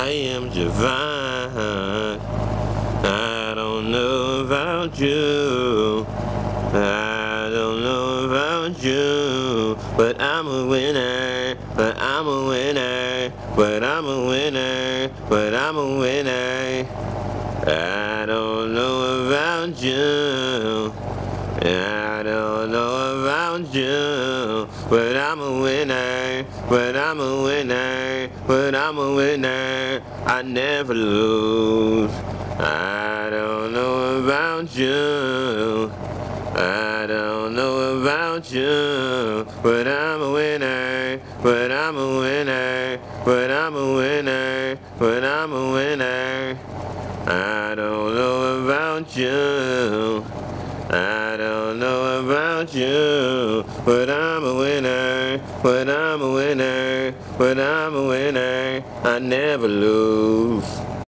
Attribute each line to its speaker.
Speaker 1: I am Javon. I don't know about you. I don't know about you. But I'm a winner. But I'm a winner. But I'm a winner. But I'm a winner. I don't know about you. I don't know about you, but I'm a winner, but I'm a winner, but I'm a winner. I never lose. I don't know about you. I don't know about you, but I'm a winner, but I'm a winner, but I'm a winner, but I'm a winner. I don't know about you. I don't know about you, but I'm a winner, but I'm a winner, but I'm a winner. I never lose.